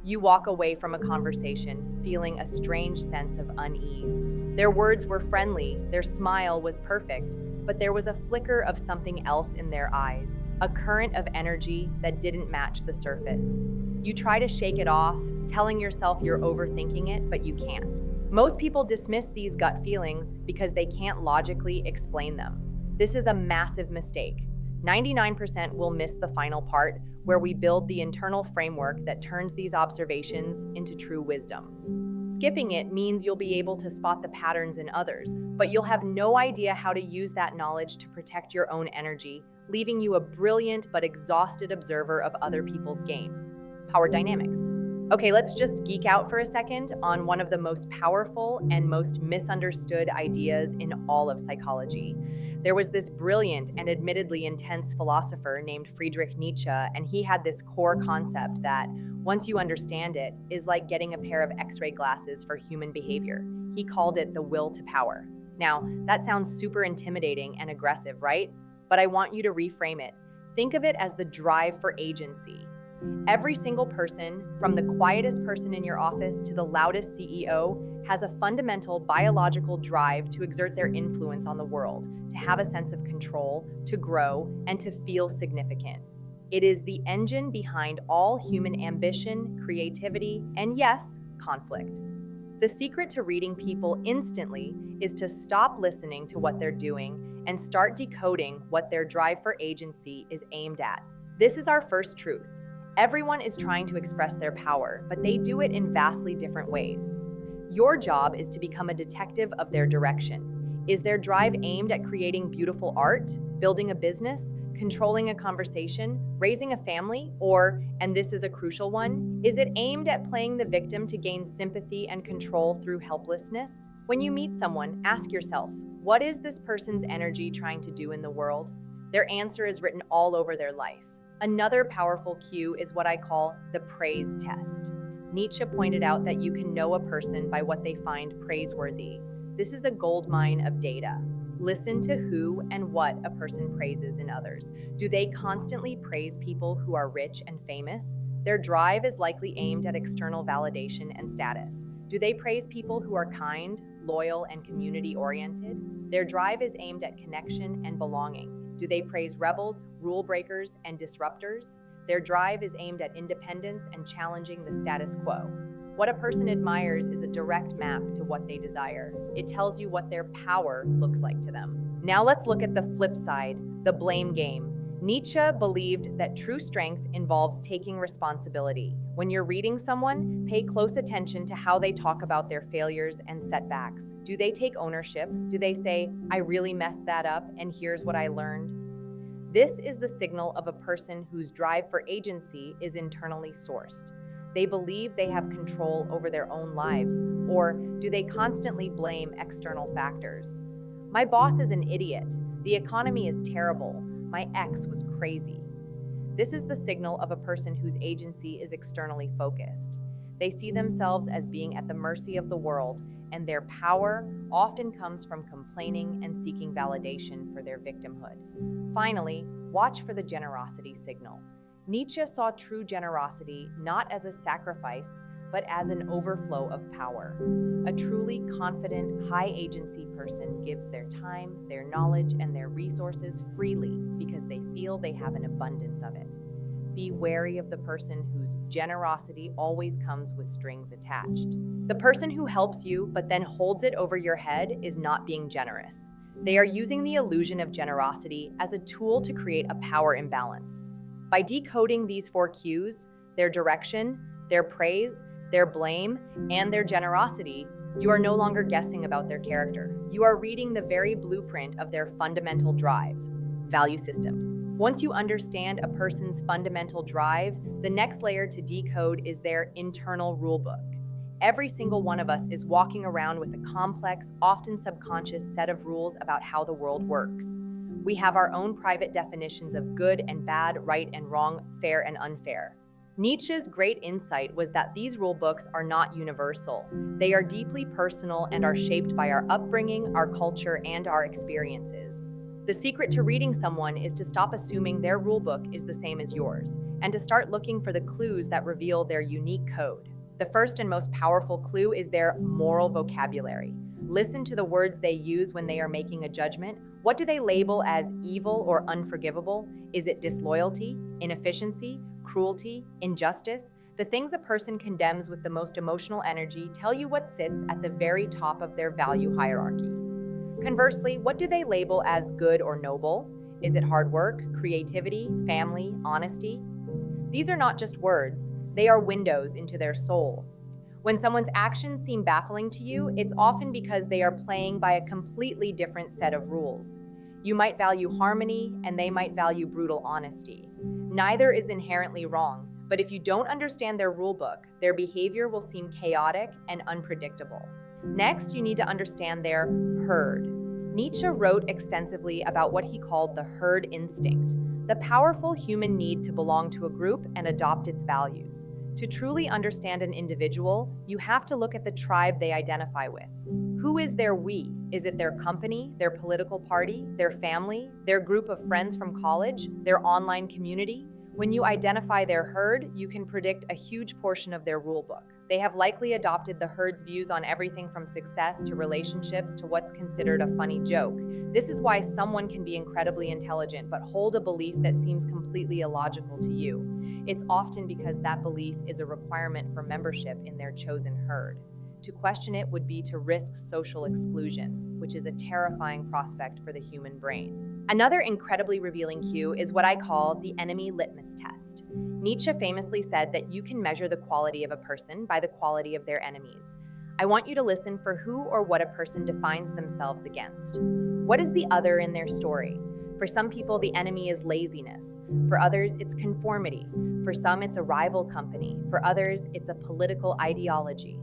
You walk away from a conversation feeling a strange sense of unease. Their words were friendly, their smile was perfect, but there was a flicker of something else in their eyes, a current of energy that didn't match the surface. You try to shake it off, telling yourself you're overthinking it, but you can't. Most people dismiss these gut feelings because they can't logically explain them. This is a massive mistake. 99% will miss the final part, where we build the internal framework that turns these observations into true wisdom. Skipping it means you'll be able to spot the patterns in others, but you'll have no idea how to use that knowledge to protect your own energy, leaving you a brilliant but exhausted observer of other people's games. Power dynamics. Okay, let's just geek out for a second on one of the most powerful and most misunderstood ideas in all of psychology. There was this brilliant and admittedly intense philosopher named Friedrich Nietzsche, and he had this core concept that, once you understand it, is like getting a pair of X-ray glasses for human behavior. He called it the will to power. Now, that sounds super intimidating and aggressive, right? But I want you to reframe it. Think of it as the drive for agency. Every single person, from the quietest person in your office to the loudest CEO, has a fundamental biological drive to exert their influence on the world, to have a sense of control, to grow, and to feel significant. It is the engine behind all human ambition, creativity, and yes, conflict. The secret to reading people instantly is to stop listening to what they're doing and start decoding what their drive for agency is aimed at. This is our first truth. Everyone is trying to express their power, but they do it in vastly different ways. Your job is to become a detective of their direction. Is their drive aimed at creating beautiful art, building a business, controlling a conversation, raising a family, or, and this is a crucial one, is it aimed at playing the victim to gain sympathy and control through helplessness? When you meet someone, ask yourself, what is this person's energy trying to do in the world? Their answer is written all over their life. Another powerful cue is what I call the praise test. Nietzsche pointed out that you can know a person by what they find praiseworthy. This is a goldmine of data. Listen to who and what a person praises in others. Do they constantly praise people who are rich and famous? Their drive is likely aimed at external validation and status. Do they praise people who are kind, loyal, and community-oriented? Their drive is aimed at connection and belonging. Do they praise rebels, rule breakers, and disruptors? Their drive is aimed at independence and challenging the status quo. What a person admires is a direct map to what they desire. It tells you what their power looks like to them. Now let's look at the flip side, the blame game. Nietzsche believed that true strength involves taking responsibility. When you're reading someone, pay close attention to how they talk about their failures and setbacks. Do they take ownership? Do they say, I really messed that up and here's what I learned? This is the signal of a person whose drive for agency is internally sourced. They believe they have control over their own lives, or do they constantly blame external factors? My boss is an idiot. The economy is terrible. My ex was crazy. This is the signal of a person whose agency is externally focused. They see themselves as being at the mercy of the world, and their power often comes from complaining and seeking validation for their victimhood. Finally, watch for the generosity signal. Nietzsche saw true generosity not as a sacrifice, but as an overflow of power. A truly confident, high-agency person gives their time, their knowledge, and their resources freely because they feel they have an abundance of it. Be wary of the person whose generosity always comes with strings attached. The person who helps you but then holds it over your head is not being generous. They are using the illusion of generosity as a tool to create a power imbalance. By decoding these 4 cues, their direction, their praise, their blame, and their generosity, you are no longer guessing about their character. You are reading the very blueprint of their fundamental drive. Value systems. Once you understand a person's fundamental drive, the next layer to decode is their internal rulebook. Every single one of us is walking around with a complex, often subconscious set of rules about how the world works. We have our own private definitions of good and bad, right and wrong, fair and unfair. Nietzsche's great insight was that these rule books are not universal. They are deeply personal and are shaped by our upbringing, our culture, and our experiences. The secret to reading someone is to stop assuming their rulebook is the same as yours. and to start looking for the clues that reveal their unique code. The first and most powerful clue is their moral vocabulary. Listen to the words they use when they are making a judgment. What do they label as evil or unforgivable? Is it disloyalty, inefficiency, cruelty, injustice? The things a person condemns with the most emotional energy tell you what sits at the very top of their value hierarchy. Conversely, what do they label as good or noble? Is it hard work, creativity, family, honesty? These are not just words, they are windows into their soul. When someone's actions seem baffling to you, it's often because they are playing by a completely different set of rules. You might value harmony, and they might value brutal honesty. Neither is inherently wrong, but if you don't understand their rulebook, their behavior will seem chaotic and unpredictable. Next, you need to understand their herd. Nietzsche wrote extensively about what he called the herd instinct, the powerful human need to belong to a group and adopt its values. To truly understand an individual, you have to look at the tribe they identify with. Who is their we? Is it their company, their political party, their family, their group of friends from college, their online community? When you identify their herd, you can predict a huge portion of their rulebook. They have likely adopted the herd's views on everything from success to relationships to what's considered a funny joke. This is why someone can be incredibly intelligent but hold a belief that seems completely illogical to you. It's often because that belief is a requirement for membership in their chosen herd. To question it would be to risk social exclusion, which is a terrifying prospect for the human brain. Another incredibly revealing cue is what I call the enemy litmus test. Nietzsche famously said that you can measure the quality of a person by the quality of their enemies. I want you to listen for who or what a person defines themselves against. What is the other in their story? For some people, the enemy is laziness. For others, it's conformity. For some, it's a rival company. For others, it's a political ideology.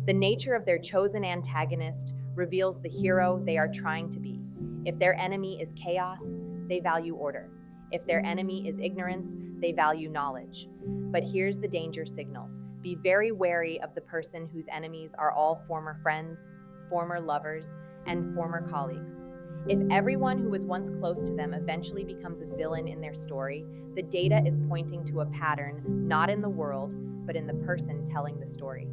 The nature of their chosen antagonist reveals the hero they are trying to be. If their enemy is chaos, they value order. If their enemy is ignorance, they value knowledge. But here's the danger signal. Be very wary of the person whose enemies are all former friends, former lovers, and former colleagues. If everyone who was once close to them eventually becomes a villain in their story, the data is pointing to a pattern not in the world, but in the person telling the story.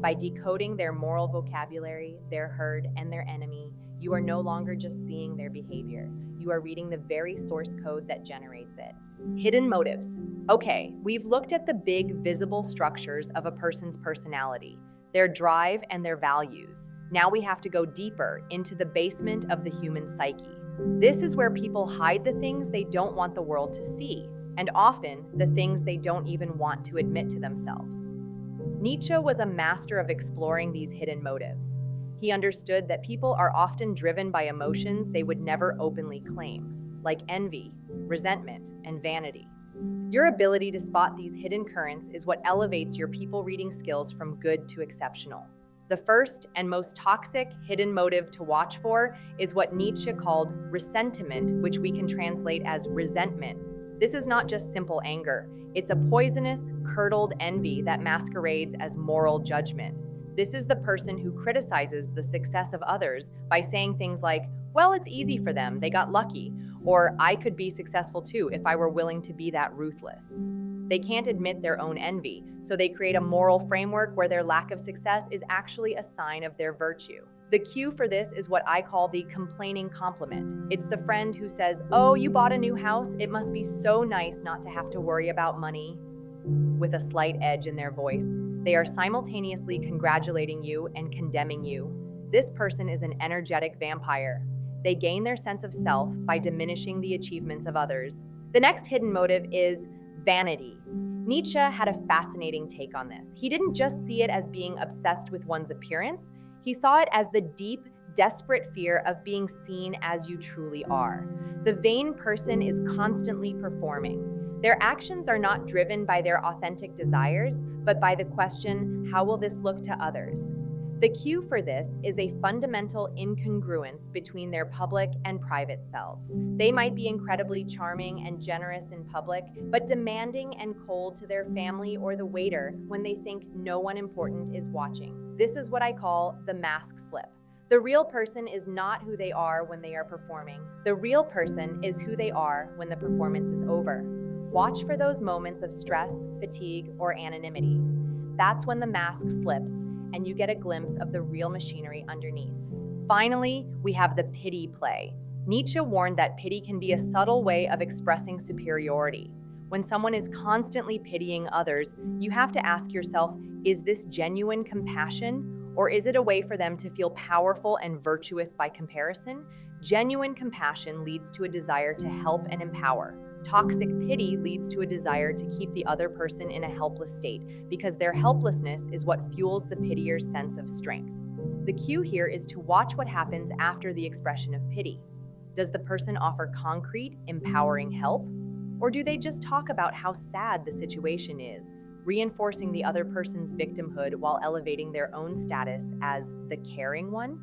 By decoding their moral vocabulary, their herd, and their enemy, you are no longer just seeing their behavior. You are reading the very source code that generates it. Hidden motives. Okay, we've looked at the big, visible structures of a person's personality, their drive and their values. Now we have to go deeper into the basement of the human psyche. This is where people hide the things they don't want the world to see, and often the things they don't even want to admit to themselves. Nietzsche was a master of exploring these hidden motives. He understood that people are often driven by emotions they would never openly claim, like envy, resentment, and vanity. Your ability to spot these hidden currents is what elevates your people-reading skills from good to exceptional. The first and most toxic hidden motive to watch for is what Nietzsche called ressentiment, which we can translate as resentment. This is not just simple anger. It's a poisonous, curdled envy that masquerades as moral judgment. This is the person who criticizes the success of others by saying things like, well, it's easy for them, they got lucky, or I could be successful too if I were willing to be that ruthless. They can't admit their own envy, so they create a moral framework where their lack of success is actually a sign of their virtue. The cue for this is what I call the complaining compliment. It's the friend who says, oh, you bought a new house? It must be so nice not to have to worry about money. With a slight edge in their voice, they are simultaneously congratulating you and condemning you. This person is an energetic vampire. They gain their sense of self by diminishing the achievements of others. The next hidden motive is vanity. Nietzsche had a fascinating take on this. He didn't just see it as being obsessed with one's appearance, he saw it as the deep, desperate fear of being seen as you truly are. The vain person is constantly performing. Their actions are not driven by their authentic desires, but by the question, how will this look to others? The cue for this is a fundamental incongruence between their public and private selves. They might be incredibly charming and generous in public, but demanding and cold to their family or the waiter when they think no one important is watching. This is what I call the mask slip. The real person is not who they are when they are performing. The real person is who they are when the performance is over. Watch for those moments of stress, fatigue, or anonymity. That's when the mask slips and you get a glimpse of the real machinery underneath. Finally, we have the pity play. Nietzsche warned that pity can be a subtle way of expressing superiority. When someone is constantly pitying others, you have to ask yourself, is this genuine compassion, or is it a way for them to feel powerful and virtuous by comparison? Genuine compassion leads to a desire to help and empower. Toxic pity leads to a desire to keep the other person in a helpless state, because their helplessness is what fuels the pitier's sense of strength. The cue here is to watch what happens after the expression of pity. Does the person offer concrete, empowering help? Or do they just talk about how sad the situation is, reinforcing the other person's victimhood while elevating their own status as the caring one?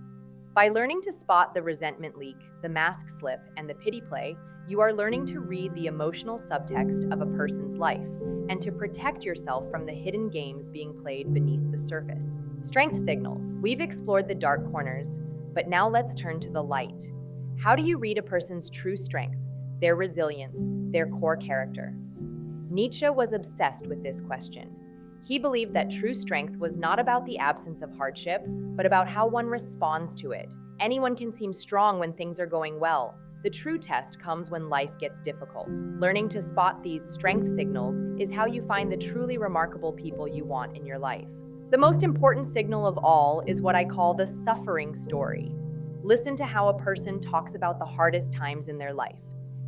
By learning to spot the resentment leak, the mask slip, and the pity play, you are learning to read the emotional subtext of a person's life and to protect yourself from the hidden games being played beneath the surface. Strength signals. We've explored the dark corners, but now let's turn to the light. How do you read a person's true strength, their resilience, their core character? Nietzsche was obsessed with this question. He believed that true strength was not about the absence of hardship, but about how one responds to it. Anyone can seem strong when things are going well. The true test comes when life gets difficult. Learning to spot these strength signals is how you find the truly remarkable people you want in your life. The most important signal of all is what I call the suffering story. Listen to how a person talks about the hardest times in their life.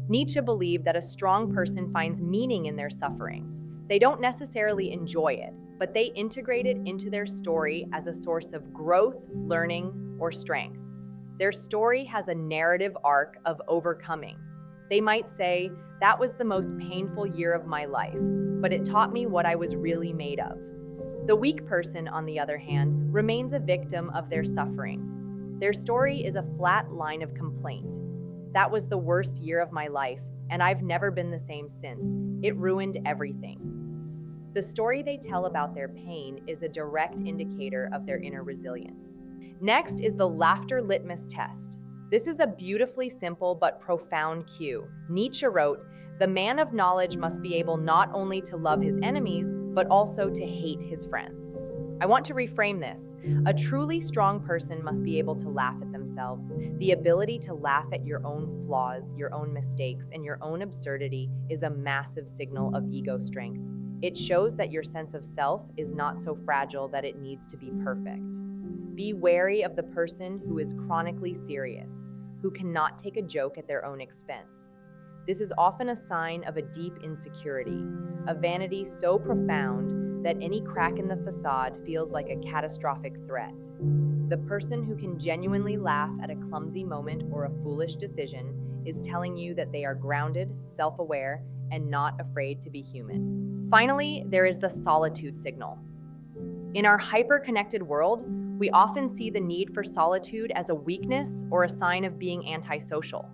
Nietzsche believed that a strong person finds meaning in their suffering. They don't necessarily enjoy it, but they integrate it into their story as a source of growth, learning, or strength. Their story has a narrative arc of overcoming. They might say, "That was the most painful year of my life, but it taught me what I was really made of." The weak person, on the other hand, remains a victim of their suffering. Their story is a flat line of complaint. "That was the worst year of my life, and I've never been the same since. It ruined everything." The story they tell about their pain is a direct indicator of their inner resilience. Next is the laughter litmus test. This is a beautifully simple but profound cue. Nietzsche wrote, "The man of knowledge must be able not only to love his enemies, but also to hate his friends." I want to reframe this. A truly strong person must be able to laugh at themselves. The ability to laugh at your own flaws, your own mistakes, and your own absurdity is a massive signal of ego strength. It shows that your sense of self is not so fragile that it needs to be perfect. Be wary of the person who is chronically serious, who cannot take a joke at their own expense. This is often a sign of a deep insecurity, a vanity so profound that any crack in the facade feels like a catastrophic threat. The person who can genuinely laugh at a clumsy moment or a foolish decision is telling you that they are grounded, self-aware, and not afraid to be human. Finally, there is the solitude signal. In our hyper-connected world, we often see the need for solitude as a weakness or a sign of being antisocial.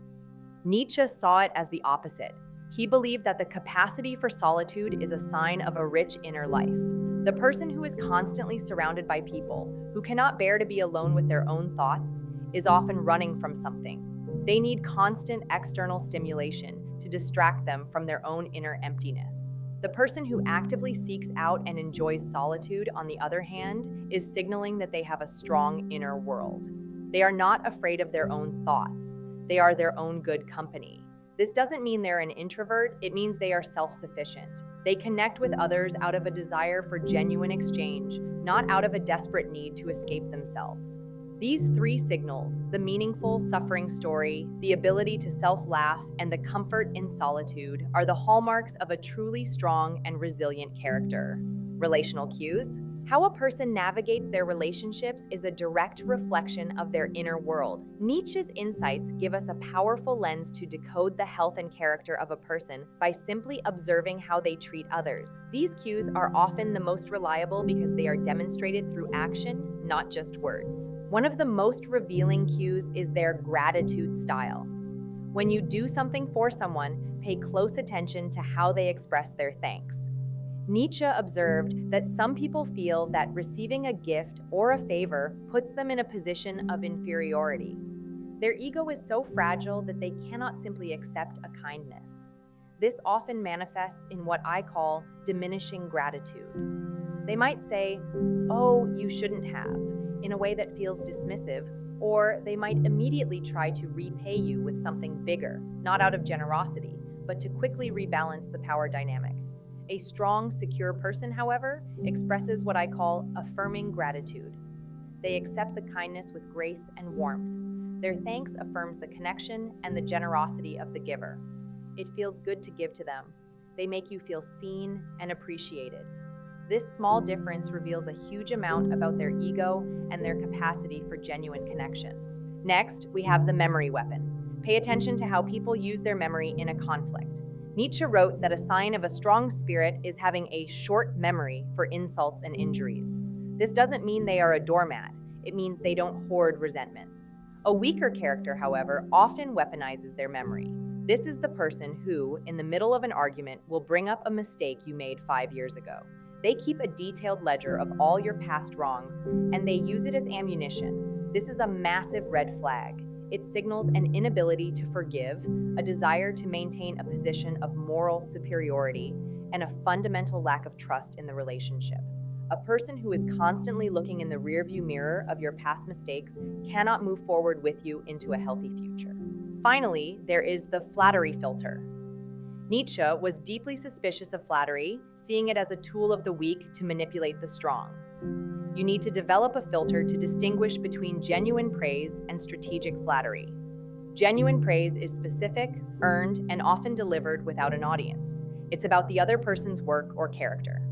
Nietzsche saw it as the opposite. He believed that the capacity for solitude is a sign of a rich inner life. The person who is constantly surrounded by people, who cannot bear to be alone with their own thoughts, is often running from something. They need constant external stimulation to distract them from their own inner emptiness. The person who actively seeks out and enjoys solitude, on the other hand, is signaling that they have a strong inner world. They are not afraid of their own thoughts. They are their own good company. This doesn't mean they're an introvert, it means they are self-sufficient. They connect with others out of a desire for genuine exchange, not out of a desperate need to escape themselves. These three signals, the meaningful suffering story, the ability to self-laugh, and the comfort in solitude, are the hallmarks of a truly strong and resilient character. Relational cues. How a person navigates their relationships is a direct reflection of their inner world. Nietzsche's insights give us a powerful lens to decode the health and character of a person by simply observing how they treat others. These cues are often the most reliable because they are demonstrated through action, not just words. One of the most revealing cues is their gratitude style. When you do something for someone, pay close attention to how they express their thanks. Nietzsche observed that some people feel that receiving a gift or a favor puts them in a position of inferiority. Their ego is so fragile that they cannot simply accept a kindness. This often manifests in what I call diminishing gratitude. They might say, "Oh, you shouldn't have," in a way that feels dismissive, or they might immediately try to repay you with something bigger, not out of generosity, but to quickly rebalance the power dynamic. A strong, secure person, however, expresses what I call affirming gratitude. They accept the kindness with grace and warmth. Their thanks affirms the connection and the generosity of the giver. It feels good to give to them. They make you feel seen and appreciated. This small difference reveals a huge amount about their ego and their capacity for genuine connection. Next, we have the memory weapon. Pay attention to how people use their memory in a conflict. Nietzsche wrote that a sign of a strong spirit is having a short memory for insults and injuries. This doesn't mean they are a doormat. It means they don't hoard resentments. A weaker character, however, often weaponizes their memory. This is the person who, in the middle of an argument, will bring up a mistake you made 5 years ago. They keep a detailed ledger of all your past wrongs, and they use it as ammunition. This is a massive red flag. It signals an inability to forgive, a desire to maintain a position of moral superiority, and a fundamental lack of trust in the relationship. A person who is constantly looking in the rearview mirror of your past mistakes cannot move forward with you into a healthy future. Finally, there is the flattery filter. Nietzsche was deeply suspicious of flattery, seeing it as a tool of the weak to manipulate the strong. You need to develop a filter to distinguish between genuine praise and strategic flattery. Genuine praise is specific, earned, and often delivered without an audience. It's about the other person's work or character.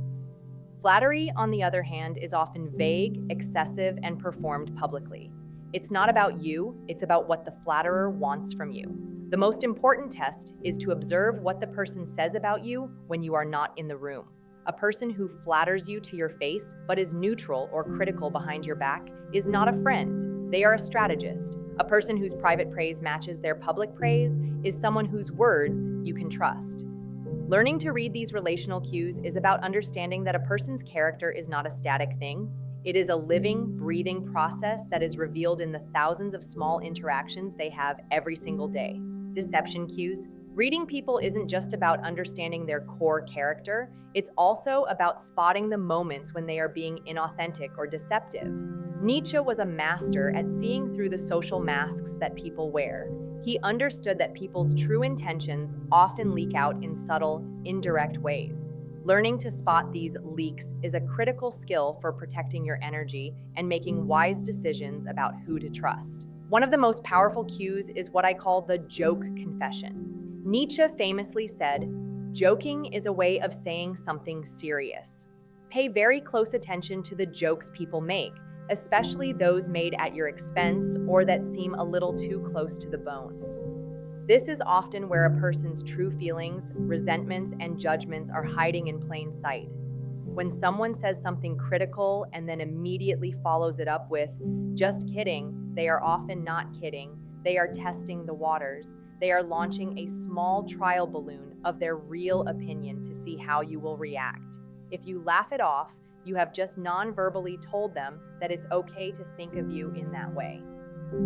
Flattery, on the other hand, is often vague, excessive, and performed publicly. It's not about you, it's about what the flatterer wants from you. The most important test is to observe what the person says about you when you are not in the room. A person who flatters you to your face but is neutral or critical behind your back is not a friend. They are a strategist. A person whose private praise matches their public praise is someone whose words you can trust. Learning to read these relational cues is about understanding that a person's character is not a static thing. It is a living, breathing process that is revealed in the thousands of small interactions they have every single day. Deception cues. Reading people isn't just about understanding their core character, it's also about spotting the moments when they are being inauthentic or deceptive. Nietzsche was a master at seeing through the social masks that people wear. He understood that people's true intentions often leak out in subtle, indirect ways. Learning to spot these leaks is a critical skill for protecting your energy and making wise decisions about who to trust. One of the most powerful cues is what I call the joke confession. Nietzsche famously said, "Joking is a way of saying something serious." Pay very close attention to the jokes people make, especially those made at your expense or that seem a little too close to the bone. This is often where a person's true feelings, resentments, and judgments are hiding in plain sight. When someone says something critical and then immediately follows it up with, "Just kidding," they are often not kidding. They are testing the waters. They are launching a small trial balloon of their real opinion to see how you will react. If you laugh it off, you have just non-verbally told them that it's okay to think of you in that way.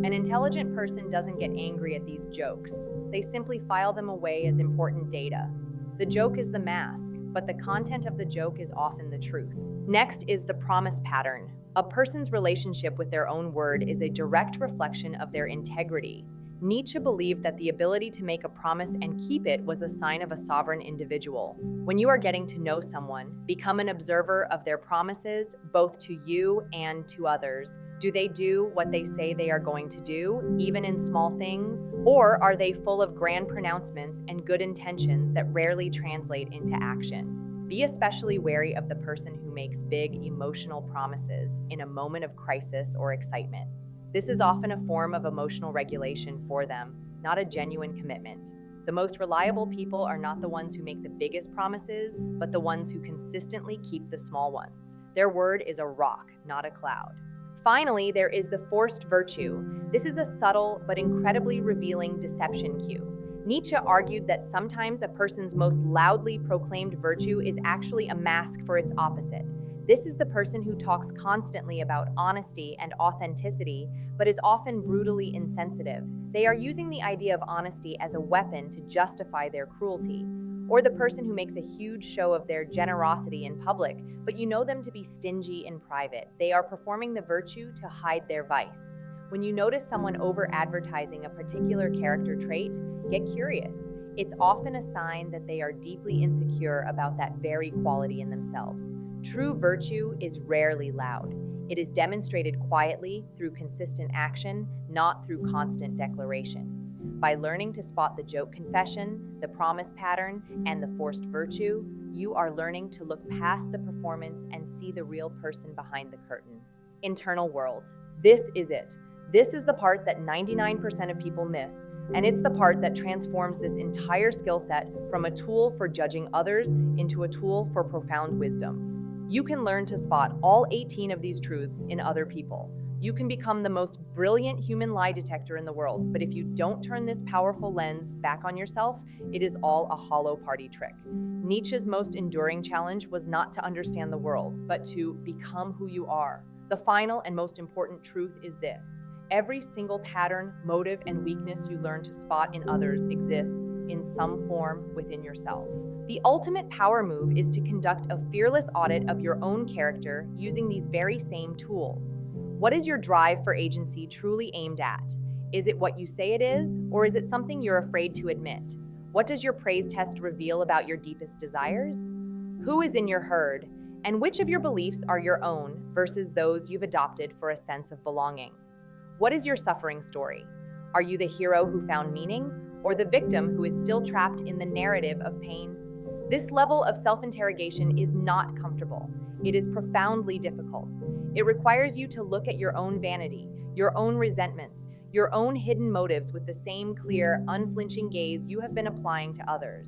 An intelligent person doesn't get angry at these jokes. They simply file them away as important data. The joke is the mask, but the content of the joke is often the truth. Next is the promise pattern. A person's relationship with their own word is a direct reflection of their integrity. Nietzsche believed that the ability to make a promise and keep it was a sign of a sovereign individual. When you are getting to know someone, become an observer of their promises, both to you and to others. Do they do what they say they are going to do, even in small things? Or are they full of grand pronouncements and good intentions that rarely translate into action? Be especially wary of the person who makes big emotional promises in a moment of crisis or excitement. This is often a form of emotional regulation for them, not a genuine commitment. The most reliable people are not the ones who make the biggest promises, but the ones who consistently keep the small ones. Their word is a rock, not a cloud. Finally, there is the forced virtue. This is a subtle but incredibly revealing deception cue. Nietzsche argued that sometimes a person's most loudly proclaimed virtue is actually a mask for its opposite. This is the person who talks constantly about honesty and authenticity, but is often brutally insensitive. They are using the idea of honesty as a weapon to justify their cruelty. Or the person who makes a huge show of their generosity in public, but you know them to be stingy in private. They are performing the virtue to hide their vice. When you notice someone over-advertising a particular character trait, get curious. It's often a sign that they are deeply insecure about that very quality in themselves. True virtue is rarely loud. It is demonstrated quietly through consistent action, not through constant declaration. By learning to spot the joke confession, the promise pattern, and the forced virtue, you are learning to look past the performance and see the real person behind the curtain. Internal world. This is it. This is the part that 99% of people miss, and it's the part that transforms this entire skill set from a tool for judging others into a tool for profound wisdom. You can learn to spot all 18 of these truths in other people. You can become the most brilliant human lie detector in the world, but if you don't turn this powerful lens back on yourself, it is all a hollow party trick. Nietzsche's most enduring challenge was not to understand the world, but to become who you are. The final and most important truth is this. Every single pattern, motive, and weakness you learn to spot in others exists in some form within yourself. The ultimate power move is to conduct a fearless audit of your own character using these very same tools. What is your drive for agency truly aimed at? Is it what you say it is, or is it something you're afraid to admit? What does your praise test reveal about your deepest desires? Who is in your herd, and which of your beliefs are your own versus those you've adopted for a sense of belonging? What is your suffering story? Are you the hero who found meaning, or the victim who is still trapped in the narrative of pain? This level of self-interrogation is not comfortable. It is profoundly difficult. It requires you to look at your own vanity, your own resentments, your own hidden motives with the same clear, unflinching gaze you have been applying to others.